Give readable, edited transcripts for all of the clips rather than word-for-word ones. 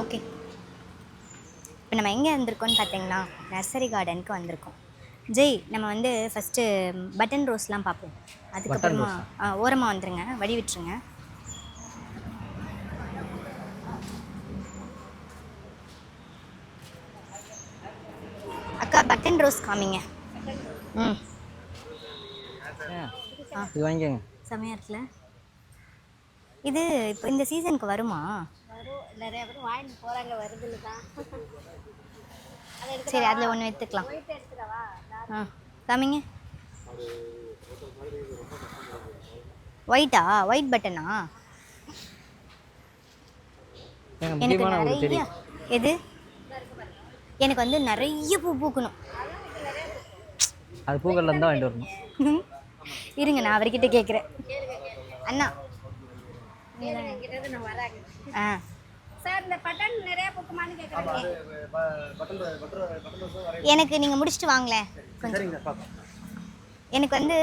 Okay. இப்போ நம்ம எங்கே வந்திருக்கோம்னு பார்த்தீங்கன்னா நர்சரி கார்டனுக்கு வந்திருக்கோம். ஜெய், நம்ம வந்து ஃபஸ்ட்டு பட்டன் ரோஸ்லாம் பார்ப்போம். அதுக்கப்புறமா ஓரமாக வந்துருங்க, வடி விட்டுருங்க. அக்கா பட்டன் ரோஸ் காமிங்க. இது வாங்கிக்கோங்க. செமையாக இருக்குல்ல இது? இப்போ இந்த சீசனுக்கு வருமா? வரும், நிறைய பேர் வாங்கிட்டு போகிறாங்க, வருதுன்னு தான். சரி, அதில் ஒன்று எடுத்துக்கலாம். காமிங்க. ஒயிட்டா? ஒயிட் பட்டனா? எனக்கு நிறைய எது? எனக்கு வந்து நிறைய பூ பூக்கணும். அது பூக்கள்ல இருந்தா வாங்கிட்டு வரணும். இருங்க, நான் அவர்கிட்ட கேட்குறேன். அண்ணா சார், இந்த பட்டன் நிறைய பூக்குமான்னு கேட்குறேன். எனக்கு நீங்கள் முடிச்சுட்டு வாங்களேன் கொஞ்சம். எனக்கு வந்து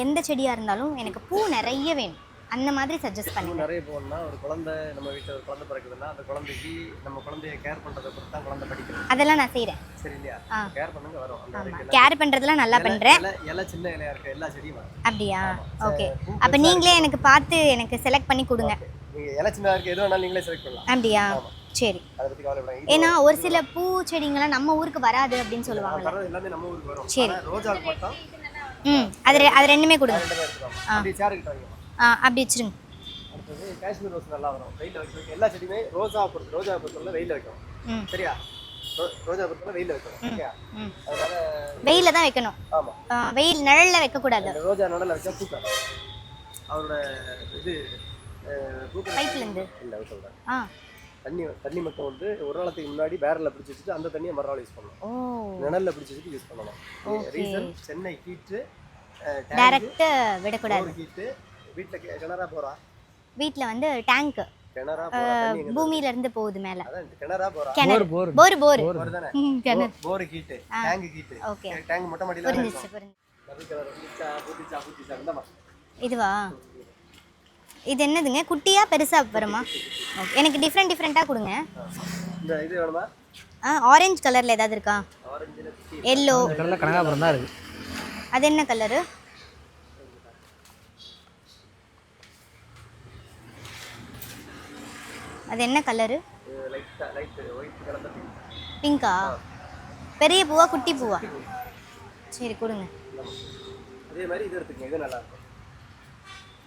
எந்த செடியாக இருந்தாலும் எனக்கு பூ நிறைய வேணும். அந்த மாதிரி சஜஸ்ட் பண்ணுங்க. நிறைய போகணும்னா ஒரு குழந்தை, நம்ம வீட்டில் ஒரு குழந்தை பிறக்குதுன்னா அந்த குழந்தைக்கு நம்ம குழந்தைய கேர் பண்ணுறதை பொறுத்து தான் குழந்தை படிக்கணும். அதெல்லாம் நான் செய்கிறேன். சரி இல்லையா? கேர் பண்ணுங்க வரும். ஆமாம், கேர் பண்ணுறதுலாம் நல்லா பண்ணுறேன். எல்லாம் சின்ன இலையா இருக்க எல்லா செடியும் அப்படியா? ஓகே, அப்போ நீங்களே எனக்கு பார்த்து எனக்கு செலக்ட் பண்ணி கொடுங்க. நீங்கள் எல்லாம் சின்னதாக இருக்குது, எது வேணாலும் நீங்களே செலக்ட் பண்ணலாம். அப்படியா? சரி. அதை பற்றி கவலைப்படாங்க. ஏன்னா ஒரு சில பூ செடிங்கெல்லாம் நம்ம ஊருக்கு வராது அப்படின்னு சொல்லுவாங்க. எல்லாமே நம்ம ஊருக்கு வரும். சரி, ரோஜாவுக்கு மட்டும் அது ரெண்டுமே கொடுங்க. அப்படி சேருக்கிட்ட வைங்க. அப்படி வச்சிருங்க. அடுத்தது காஷ்மீர் ரோஸ் நல்லா வரும். வெயிலில் வைக்கணும். எல்லா செடியுமே ரோஜாவை பொறுத்தவரை வெயிலில் வைக்கணும். சரியா? ரோஜா பொறுத்தவரை வெயிலில் வைக்கணும். சரியா? அதனால வெயிலில் தான் வைக்கணும். ஆமாம், வெயில் நிழலில் வைக்கக்கூடாது. ரோஜா நிழலில் வச்சா பூக்காது. அவரோட இது பைப்லேருந்து இல்லை சொல்கிறேன். தண்ணி மட்டும் வந்து ஒரு நாளைக்கு முன்னாடி பேரலில் பிடிச்சி வச்சுட்டு அந்த தண்ணியை மறுநாள் யூஸ் பண்ணணும். நிழலில் பிடிச்சி வச்சுட்டு யூஸ் பண்ணணும். ரீசன் சென்னை ஹீட்டு டைரக்ட் விடக்கூடாது. ஹீட்டு வீட்டில் கிணறா போகிறா, வீட்டில் வந்து டேங்க் கிணறா பூமியில இருந்து போகுது மேல. கிணறா போறா, போர் போர் போர் போர் தானே. Bore heat, tank heat. Okay, tank மொட்டை மாடியில புரிஞ்சிச்சு. இதுவா? இது என்னதுங்க? குட்டியா பெருசா வருமா? ஓகே, எனக்கு டிஃப்ரெண்டா கொடுங்க. இந்த இது வேணுமா? ஆரஞ்சு கலர்ல ஏதாவது இருக்கா? ஆரஞ்சுல எல்லோ கலர்ல கனகாபரம் தான் இருக்கு. அது என்ன கலரு? அது என்ன கலரு? Light white colour. பிங்கா? பெரிய பூவா குட்டி பூவா? சரி கொடுங்க. அதே மாதிரி இது எடுத்துக்கங்க, இது நல்லா இருக்கும்.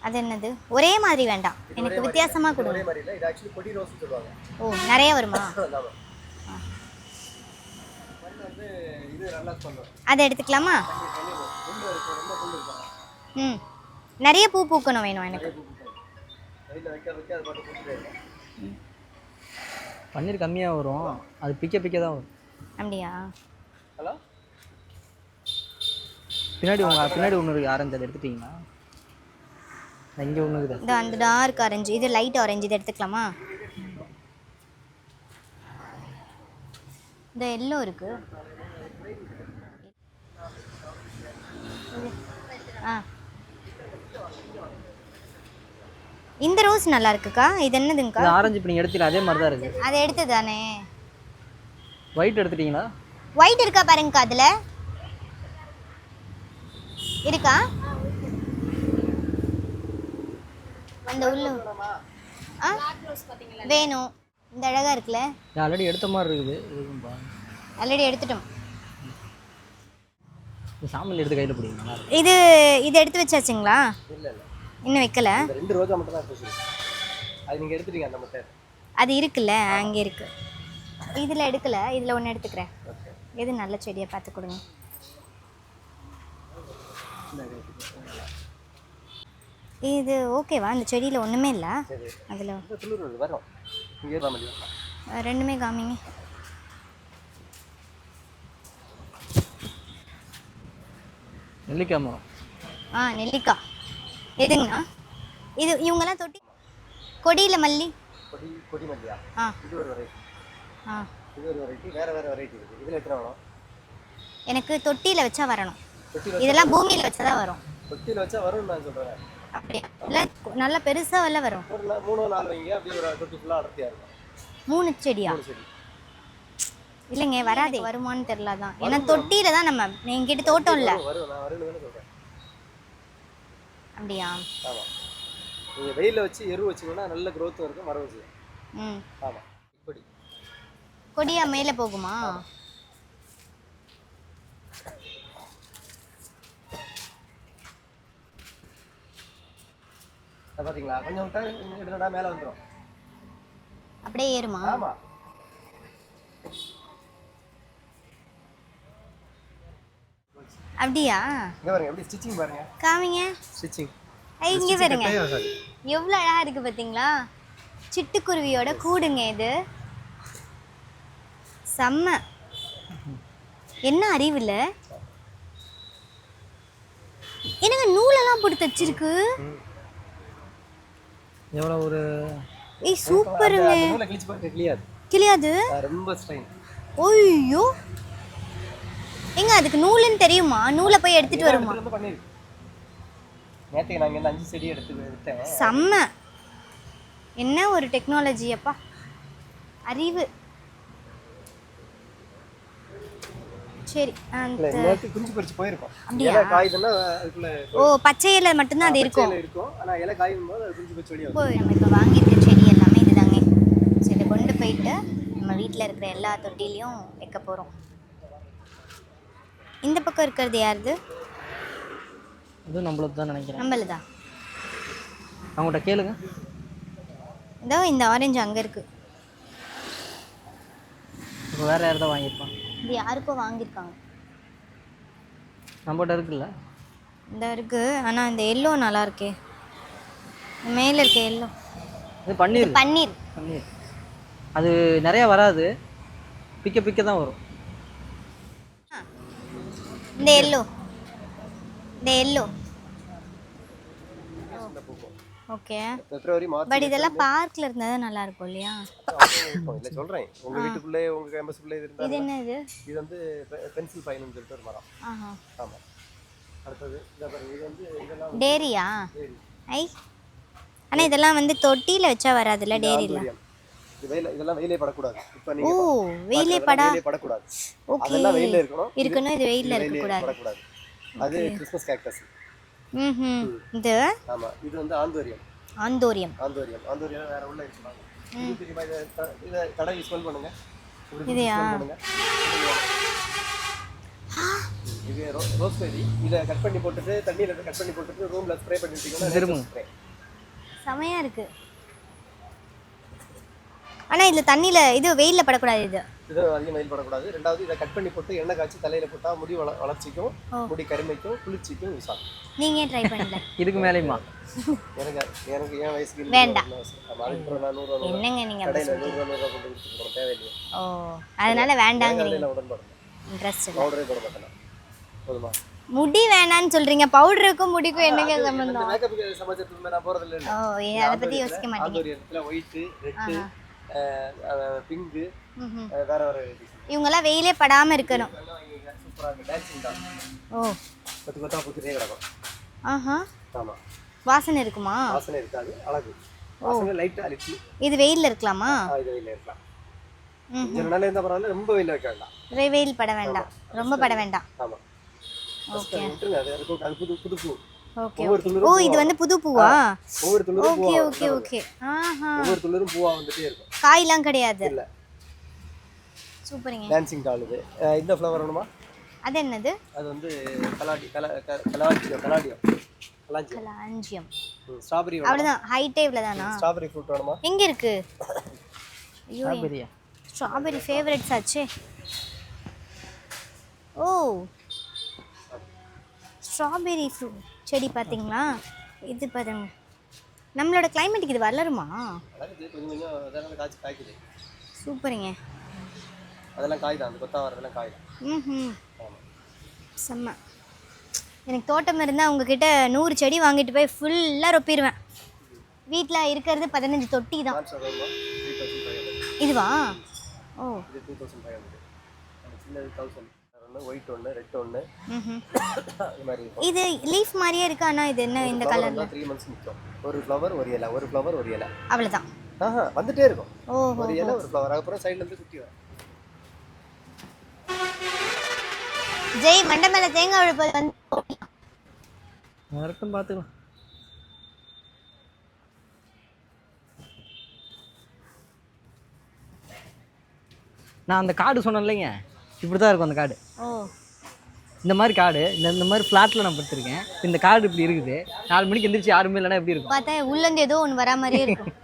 அது என்னது? ஒரே மாதிரி வேண்டாம், எனக்கு வித்தியாசமா கொடுங்க. ஒரே மாதிரி இல்ல, இது एक्चुअली கொடி ரோஸ் சொல்வாங்க. ஓ, நிறைய வருமா? வந்து இது நல்லா பண்ணும். அதை எடுத்துக்கலாமா? நிறைய பூ பூக்கணும் வேணும் எனக்கு. பன்னீர் கம்மியாக வரும், அது பிக்க தான் வரும். அப்படியா? ஹலோ, பின்னாடி ஒன்று இருக்குது ஆரஞ்சு, அதை எடுத்துட்டீங்களா? இங்கே ஒன்று இருக்குது. இந்த அந்த டார்க் ஆரஞ்சு, இது லைட் ஆரஞ்சு, இதை எடுத்துக்கலாமா? இந்த எல்லோ இருக்கு. இந்த ரோஸ் நல்லா இருக்குக்கா. இது என்னதுங்கக்கா? ஆரஞ்சு இப்போ நீங்கள் எடுத்தீங்களா? அதே மாதிரி தான் இருக்குது. அதை எடுத்து தானே. ஒயிட் எடுத்துட்டீங்களா? ஒயிட் இருக்கா பாருங்கக்கா, அதில் இருக்கா? அந்த உள்ள வேணும். இந்த அழகா இருக்குல்ல? ஆல்ரெடி எடுத்த மாதிரி இருக்குது. ஆல்ரெடி எடுத்துட்டோம். சாமந்தி எடுத்து கையில் பிடிங்களா? இது எடுத்து வச்சாச்சுங்களா? இல்ல இல்ல, இன்னும் வைக்கல. இந்த ரெண்டு ரோஜா மட்டும் தான் இருக்கு. அது நீங்க எடுத்துட்டீங்க அந்த மட்டை. அது இருக்குல்ல, அங்கே இருக்கு. இதில் எடுக்கல, இதில் ஒன்று எடுத்துக்கிறேன். எது நல்ல செடியை பார்த்து கொடுங்க. இது ஓகேவா? இந்த செடியில் ஒன்றுமே இல்லை. அதில் வரும். ரெண்டுமே காமிங்க. நெல்லிக்காய் மரம். நெல்லிக்காய் எதுங்கண்ணா? இது இவங்கெல்லாம் தொட்டி கொடியில் மல்லி. கொடி மல்லியா? இது ஒரு வெரைட்டி. இது ஒரு வெரைட்டி, வேற வெரைட்டி இருக்கு. இதில் எத்தனை வேணும்? எனக்கு தொட்டியில் வச்சா வரணும். இதெல்லாம் பூமியில் வச்சா தான் வரும். தொட்டியில் வச்சா வரும்னு நான் சொல்கிறேன். அப்படியா? இல்லை நல்லா பெருசாக வெள்ள வரும். ஒரு 3-4 வைங்க, அப்படியே ஒரு தொட்டி ஃபுல்லாக அடர்த்தியாக இருக்கும். 3 செடியா? 3 செடி. இல்லைங்க வராதே, வருமானு தெரியல தான். ஏன்னா தொட்டியில தான் நம்ம எங்கிட்ட தோட்டம் இல்லை. வரும், நான் வரும்னு தானே சொல்கிறேன். அப்படியா? ஆமாம், நீங்கள் வெயிலில் வச்சு எரு வச்சிங்கன்னா நல்ல க்ரோத்தும் இருக்கும், மரம் வச்சு. ம். ஆமாம். இப்படி கொடியா மேலே போகுமா? பார்த்தீங்களா? கொஞ்சம் விட்டா எடுத்துட்டா மேலே வந்துடும். அப்படியே ஏறுமா? ஆமாம். அப்படியா? இங்கே பாருங்க, எப்படி ஸ்டிச்சிங் பாருங்க. காமிங்க. ஸ்டிச்சிங் இங்கே பாருங்க, எவ்வளோ அழகா இருக்கு பார்த்தீங்களா? சிட்டுக்குருவியோட கூடுங்க இது. செம்ம. என்ன அறிவு இல்லை என்னங்க, நூலெல்லாம் போட்டு தச்சிருக்கு. எவ்வளோ ஒரு ஏய் சூப்பருங்க. நூலை கிழிச்சு பாருங்க, கிளியாது. கிளியாது? ரொம்ப ஸ்ட்ரெயின். ஓய்யோ, எங்க அதுக்கு நூலுன்னு தெரியுமா? நூலை போய் எடுத்துட்டு வருமா? பண்ணிருக்கு. நேற்றுக்கு நாங்கள் இந்த 5 செடி எடுத்து விட்டேன். செம்ம. என்ன ஒரு டெக்னாலஜி அப்பா, அறிவு. சரி, நேற்று குஞ்சு பறிச்சு போயிருக்கோம். அப்படியா? இலை காயுதுன்னா அதுக்குள்ள ஓ, பச்சை இலை மட்டும்தான் அது இருக்கும். இருக்கும், ஆனால் இலை காயும் போது அது குஞ்சு பறிச்சு வெளியே இப்போ நம்ம இப்போ வாங்கியிருக்க செடி எல்லாமே இதுதாங்க. சரி, இதை கொண்டு போயிட்டு நம்ம வீட்டில் இருக்கிற எல்லா தொட்டிலையும் வைக்க போகிறோம். இந்த பக்கம் இருக்கிறது யாருது? இது நம்மளுக்கு தான் நினைக்கிறேன். நம்மளுதா? அவங்கள்ட்ட கேளுங்க. இதோ இந்த ஆரஞ்சு அங்கே இருக்குது. இப்போ வேறு யார் தான் வாங்கியிருப்பான்? இது யாருக்கோ வாங்கியிருக்காங்க. நம்மகிட்ட இருக்குல்ல? இந்த இருக்குது, ஆனால் இந்த எல்லோ நல்லா இருக்கே. மேலே இருக்க எல்லோ இது பன்னீர். பன்னீர். பன்னீர் அது நிறையா வராது, பிக்க பிக்க தான் வரும். இந்த எல்லோ, இந்த yellow. Okay. February March. But இதெல்லாம் பார்க்ல இருந்தா தான் நல்லா இருக்கும் இல்லையா? இல்ல சொல்றேன், உங்க வீட்டுக்குள்ளே உங்க கேம்பஸ்க்குள்ளே இருந்தா. இது என்னது? இது வந்து பென்சில் பைன்னு சொல்லிட்டு ஒரு மரம். ஆஹா. ஆமா. அடுத்தது இத பாருங்க, இது வந்து இதெல்லாம் டேரியா? டேரி. ஐ, ஆனா இதெல்லாம் வந்து தொட்டில வச்சா வராதுல்ல டேரில. இதெல்லாம் வெயிலே படக்கூடாது. இப்போ ஓ, நீங்க வெயிலே படக்கூடாது. ஓகே. அதெல்லாம் வெயில்ல இருக்கணும். இது வெயில்ல இருக்க கூடாது. படக்கூடாது. அது கிறிஸ்மஸ் கேக்டஸ். இது ஆமா, இது வந்து ஆந்தோரியம். ஆந்தோரியம். ஆந்தோரியம் வேற உள்ள இருக்கு. இது தெரியுமா? இத தடவி ஸ்மெல் பண்ணுங்க. இதுயா? இது ரோஸ்பெரி. இத கட் பண்ணி போட்டுட்டு தண்ணியில கட் பண்ணி போட்டுட்டு ரூம்ல ஸ்ப்ரே பண்ணிட்டீங்கன்னா திரும்ப செமையா இருக்கு. ஆனா இதுல தண்ணியில இது வெயில்ல படக்கூடாது. இது அதிகம் வெயில் படக்கூடாது. ரெண்டாவது இதை கட் பண்ணி போட்டு எண்ணெய் காய்ச்சி தலையில போட்டா முடி வளர்ச்சிக்கும், முடி கருமைக்கும், குளிர்ச்சிக்கும் யூஸ் ஆகும். நீங்க ஏன் ட்ரை பண்ணல? இதுக்கு மேலேயுமா? எனக்கு ஏன் வயசுக்கு வேண்டாம். என்னங்க நீங்க கடையில 100 ரூபாய் போட்டு கொடுத்துறோம், தேவையில்லை. ஓ, அதனால வேண்டாங்கறீங்க. உடன்பட இன்ட்ரஸ்ட் இல்ல. பவுடரே போட மாட்டேன். போதுமா? முடி வேணான்னு சொல்றீங்க, பவுடருக்கும் முடிக்கும் என்னங்க சம்பந்தம்? மேக்கப் சம்பந்தத்துக்கு நான் போறது இல்ல. ஓ, அத பத்தி யோசிக்க மாட்டீங்க. ஒரு இடத்துல ஒயிட், ரெட், பிங்க், வேற இவங்க எல்லாம் வெயிலே படாம இருக்கணும். சூப்பரா இருக்கு. டான்சிங் தான். ஓ, கொத்து புத்துட்டே கிடக்கும். ஆஹா. ஆமா. வாசனை இருக்குமா? வாசனை இருக்காது, அழகு. வாசனை லைட்டா லிட்டி. இது வெயில்ல இருக்கலாமா? இது வெயில்ல இருக்கலாம். கொஞ்ச நாள்ல இருந்தா பரவாயில்ல, ரொம்ப வெயில்ல வைக்க வேண்டாம். வெயில் பட வேண்டாம், ரொம்ப பட வேண்டாம். ஆமா. ஓகே. அது புது பூ. ஓகே. ஓ, இது வந்து புது பூவா? ஒவ்வொரு துளிரும் பூவா. Okay okay. ஆஹா. ஒவ்வொரு துளிரும் பூவா வந்துட்டே இருக்கும். காய்லாம் கிடையாது. இல்ல. சூப்பர்ங்க. டான்சிங் டால் இது. இந்த ஃப்ளவர் வேணுமா? அது என்னது? அது வந்து கலாஞ்சியம். ஸ்ட்ராபெரி. அவ்வளவுதான், ஹைட்டே இவ்வளவுதானா? ஸ்ட்ராபெரி ஃப்ரூட் வேணுமா? எங்க இருக்கு? ஐயோ, ஸ்ட்ராபெரியா? ஸ்ட்ராபெரி ஃபேவரட்ஸ் ஆச்சே. ஓ, ஸ்ட்ராபெரி ஃப்ரூட் செடி பார்த்தீங்களா? இது பாருங்க, நம்மளோட கிளைமேட்டுக்கு இது வளருமா? கொஞ்சம் அதெல்லாம் காய்க்குது. சூப்பருங்க. அதெல்லாம் காய் தான், அந்த கொத்தா வரதெல்லாம் காய் தான். செம்ம. எனக்கு தோட்டம் இருந்தால் உங்ககிட்ட 100 செடி வாங்கிட்டு போய் ஃபுல்லாக ரொப்பிடுவேன். வீட்டில் இருக்கிறது 15 தொட்டி தான். இதுவா? ஓ, 2500. சின்னது 1000. ஒன்று, ஒயிட் ஒன்று, ரெட் ஒன்று, ம்ஹும். இது மாதிரி இருக்கும். இது லீஃப் மாதிரியே இருக்கு, ஆனால் இது என்ன இந்த கலரில்? 3 months நிற்கும். ஒரு ஃப்ளவர் ஒரு இலை, ஒரு ஃப்ளவர் ஒரு இலை. அவ்வளோதான். வந்துட்டே இருக்கும். ஓஹோ. ஒரு இலை ஒரு ஃப்ளவர், அதுக்கப்புறம் சைட்லேருந்து குட்டி வரும். ஜெய் மண்டை மேலே தேங்காய் விழுப்பது வந்து வரட்டும் பார்த்துக்கலாம். நான் அந்த கார்டு சொன்னேன் இல்லைங்க, இப்படி தான் இருக்கும் அந்த கார்டு. ஓ இந்த மாதிரி கார்டு இந்த மாதிரி ஃப்ளாட்டில் நான் படுத்திருக்கேன். இந்த கார்டு இப்படி இருக்குது. 4 மணிக்கு எந்திரிச்சு யாருமே இல்லைன்னா எப்படி இருக்கும்? பார்த்தா உள்ளேருந்து ஏதோ ஒன்று வரா மாதிரியே இருக்கும்.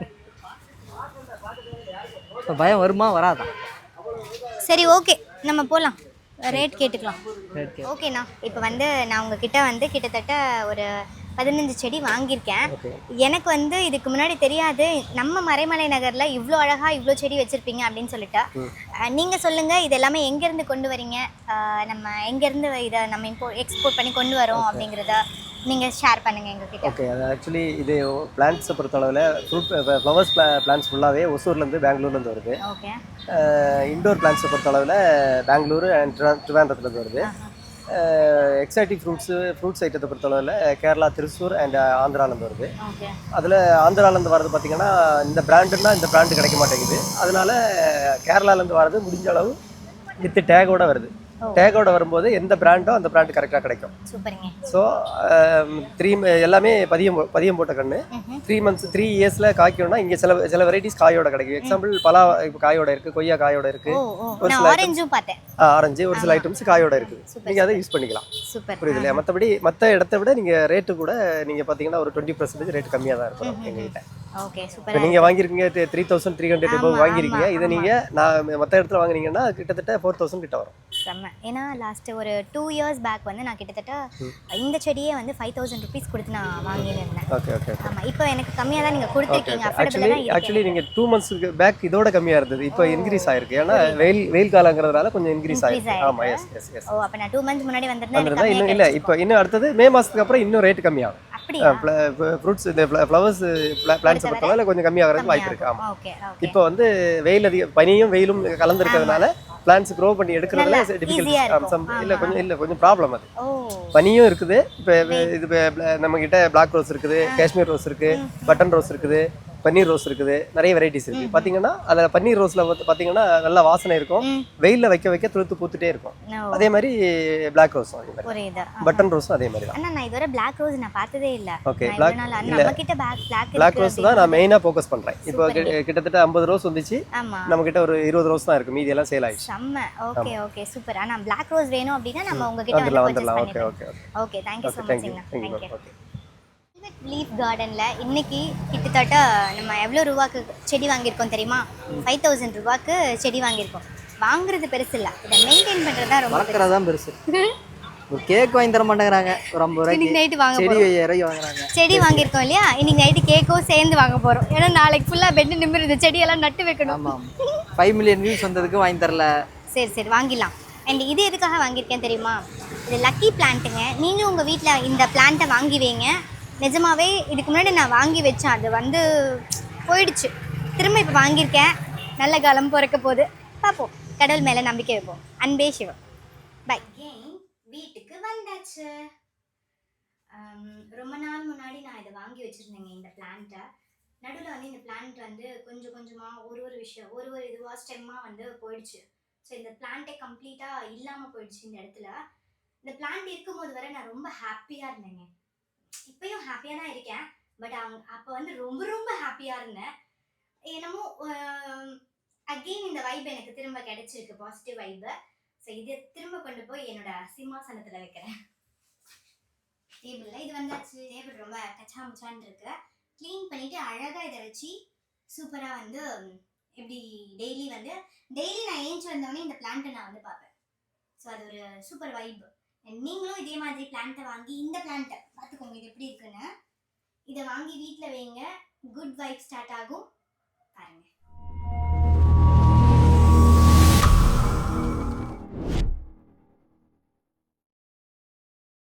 இப்போ பயம் வருமா வராதா? சரி ஓகே, நம்ம போகலாம், ரேட் கேட்டுக்கலாம். சரி. ஓகேண்ணா, இப்போ வந்து நான் உங்ககிட்ட வந்து கிட்டத்தட்ட ஒரு 15 செடி வாங்கியிருக்கேன். எனக்கு வந்து இதுக்கு முன்னாடி தெரியாது நம்ம மறைமலை நகரில் இவ்வளோ அழகாக இவ்வளோ செடி வச்சுருப்பீங்க அப்படின்னு சொல்லிட்டு. நீங்கள் சொல்லுங்கள், இது எல்லாமே எங்கேருந்து கொண்டு வரீங்க, நம்ம எங்கேருந்து இதை நம்ம எக்ஸ்போர்ட் பண்ணி கொண்டு வரோம் அப்படிங்கிறத நீங்கள் ஷேர் பண்ணுங்கள் எங்ககிட்ட. ஓகே, அது ஆக்சுவலி இது பிளான்ட்ஸை பொறுத்தளவில் ஃப்ளவர்ஸ் பிளான்ட்ஸ் ஃபுல்லாகவே ஒசூர்லேருந்து பெங்களூர்லேருந்து வருது. ஓகே. இண்டோர் பிளான்ட்ஸை பொறுத்தளவில் பெங்களூரு அண்ட் திருவாண்டத்துலேருந்து வருது. எக்ஸாட்டிக் ஃப்ரூட்ஸ் ஐட்டத்தை பொறுத்தளவில் கேரளா, திருச்சூர் அண்ட் ஆந்திராலேருந்து வருது. அதில் ஆந்திராலேருந்து வர்றது பார்த்திங்கன்னா இந்த பிராண்டுன்னா இந்த பிராண்டு கிடைக்க மாட்டேங்குது. அதனால கேரளாலேருந்து வர்றது முடிஞ்ச அளவு வித் டேகோட வருது. டேகோட வரும்போது எந்த பிராண்டோ அந்த பிராண்டு கரெக்டாக கிடைக்கும். ஸோ எல்லாமே பதியம் போட்ட கன்று 3 இயர்ஸில் காய்க்கணும்னா இங்கே சில வெரைட்டிஸ் காயோட கிடைக்கும். எக்ஸாம்பிள் பலா இப்போ காயோட இருக்குது, கொய்யா காயோட இருக்குது, ஒரு சில ஆரஞ்சு, ஒரு சில ஐட்டம்ஸ் காயோட இருக்குது. நீங்கள் அதை யூஸ் பண்ணிக்கலாம். புரியுது இல்லையா? மற்றபடி மற்ற இடத்த விட நீங்கள் ரேட்டு கூட நீங்கள் பார்த்தீங்கன்னா ஒரு 20% ரேட் கம்மியாக தான் இருக்கும் எங்ககிட்ட. இப்போ நீங்கள் வாங்கியிருக்கீங்க 3300 வாங்கியிருக்கீங்க. இதை நீங்கள் நான் மற்ற இடத்துல வாங்குனீங்கன்னா கிட்டத்தட்ட 4000 கிட்ட வரும். ஏன்னா லாஸ்ட் ஒரு 2 இயர்ஸ் பேக் வந்து நான் கிட்டத்தட்ட இந்த செடியே வந்து 5000 ருபீஸ் கொடுத்து நான் வாங்கியிருந்தேன். ஓகே. ஆமாம், இப்போ எனக்கு கம்மியாக தான் நீங்கள் கொடுத்துருக்கீங்க. ஆக்சுவலி நீங்கள் 2 months பேக் இதோட கம்மியாக இருந்தது, இப்போ இன்க்ரீஸ் ஆயிருக்கு. ஏன்னா வெயில் காலங்கிறதுனால கொஞ்சம் இன்க்ரீஸ் ஆயிருக்கு. ஆமாம், எஸ். ஓ, அப்போ நான் 2 months முன்னாடி வந்திருந்தேன். இன்னும் இல்லை, இப்போ இன்னும் அடுத்தது மே மாதத்துக்கு அப்புறம் இன்னும் ரேட்டு கம்மியாகும். ஃப்ரூட்ஸ் இந்த ஃப்ளவர்ஸ் பிளான்ட்ஸை பொறுத்தவரை கொஞ்சம் கம்மியாகிறதுக்கு வாய்ப்பு இருக்குது. ஆமாம், இப்போ வந்து பனியும் வெயிலும் கலந்துருக்கிறதுனால பிளான்ட்ஸ் க்ரோ பண்ணி எடுக்கிறதுல டிஃபிகல்ட்டி கொஞ்சம் ப்ராப்ளம். அது பனியும் இருக்குது. இப்போ இது நம்ம கிட்ட பிளாக் ரோஸ் இருக்குது, காஷ்மீர் ரோஸ் இருக்குது, பட்டன் ரோஸ் இருக்குது, பன்னீர் ரோஸ் இருக்குது, நிறைய வெரைட்டிஸ் இருக்குது. பார்த்தீங்கன்னா அதில் பன்னீர் ரோஸில் பார்த்தீங்கன்னா நல்ல வாசனை இருக்கும், வெயிலில் வைக்க துளுத்து பூத்துட்டே இருக்கும். அதே மாதிரி பிளாக் ரோஸும் அதே மாதிரி, பட்டன் ரோஸும் அதே மாதிரி தான். நான் இதுவரை பிளாக் ரோஸ் நான் பார்த்ததே இல்லை. ஓகே, பிளாக் ரோஸ் தான் நான் மெயினாக ஃபோக்கஸ் பண்ணுறேன். இப்போ கிட்டத்தட்ட 50 ரோஸ் வந்துச்சு, நம்ம கிட்ட ஒரு 20 ரோஸ் தான் இருக்குது, மீதி எல்லாம் சேல் ஆயிடுச்சு. Okay super. ஆனால் பிளாக் ரோஸ் வேணும் அப்படின்னா நம்ம உங்ககிட்ட வந்துடலாம். Okay thank you so much. Thank you. Leaf கார்டனில் இன்னைக்கு கிட்டத்தட்ட நம்ம எவ்வளோ ரூபாய்க்கு செடி வாங்கியிருக்கோம் தெரியுமா? 5000 ரூபாய்க்கு செடி வாங்கியிருக்கோம். வாங்குறது பெருசு இல்லை, இதை மெயின்டைன் பண்ணுறது தான் ரொம்ப தான் பெருசு. ஒரு கேக் வாங்கி தர மாட்டேங்கிறாங்க, ஒரு 50 ரூபாய்க்கு. இன்னைக்கு நைட்டு வாங்க செடி வாங்குறாங்க. செடி வாங்கியிருக்கோம் இல்லையா, இன்னைக்கு நைட்டு கேக்கும் சேர்ந்து வாங்க போகிறோம். ஏன்னா நாளைக்கு ஃபுல்லாக பெட்டு நிமிருது, செடியெல்லாம் நட்டு வைக்கணும். ஆமாம், 5 மில்லியன் வியூஸ் வந்ததுக்கு வாங்கி தரல. சரி வாங்கிடலாம். அண்ட் இது எதுக்காக வாங்கியிருக்கேன் தெரியுமா? இது லக்கி பிளான்ட்டுங்க. நீங்களும் உங்கள் வீட்டில் இந்த பிளான்ட்டை வாங்கி வைங்க. நிஜமாவே இதுக்கு முன்னாடி நான் வாங்கி வச்சேன், அது வந்து போயிடுச்சு. திரும்ப இப்போ வாங்கியிருக்கேன், நல்ல காலம் பிறக்க போகுது. பார்ப்போம், கடவுள் மேலே நம்பிக்கை வைப்போம். அன்பே சிவம். பை. வீட்டுக்கு வந்தாச்சு. ரொம்ப நாள் முன்னாடி நான் இதை வாங்கி வச்சுருந்தேங்க, இந்த பிளான்ட்டை. நடுவில் வந்து இந்த பிளான்ட் வந்து கொஞ்சம் கொஞ்சமாக ஒரு விஷயம் ஒரு இதுவாக ஸ்டெம்மாக வந்து போயிடுச்சு. ஸோ இந்த பிளான்ட்டே கம்ப்ளீட்டாக இல்லாமல் போயிடுச்சு இந்த இடத்துல. இந்த பிளான்ட் இருக்கும்போது வரை நான் ரொம்ப ஹாப்பியாக இருந்தேங்க. இப்பயும் ஹாப்பியாக தான் இருக்கேன், பட் அப்போ வந்து ரொம்ப ரொம்ப ஹாப்பியாக இருந்தேன். என்னமோ அகெயின் இந்த வைப் எனக்கு திரும்ப கிடைச்சிருக்கு, பாசிட்டிவ் வைப்பு. ஸோ இதை திரும்ப கொண்டு போய் என்னோட சிம்மாசனத்தில் வைக்கிறேன். டேபிளில் இது வந்தாச்சு. டேபிள் ரொம்ப கச்சா முச்சான்னு இருக்கு. க்ளீன் பண்ணிவிட்டு அழகாக இதை வச்சு சூப்பராக வந்து எப்படி டெய்லி நான் ஏஞ்சி வந்தோடனே இந்த பிளான்ட்டை நான் வந்து பார்ப்பேன். ஸோ அது ஒரு சூப்பர் வைப். நீங்களும் இதே மாதிரி பிளான்ட்டை வாங்கி, இந்த பிளான்ட்டை பார்த்துக்கோங்க இது எப்படி இருக்குன்னு, இதை வாங்கி வீட்டில் வைங்க. குட் வைப் ஸ்டார்ட் ஆகும் பாருங்க.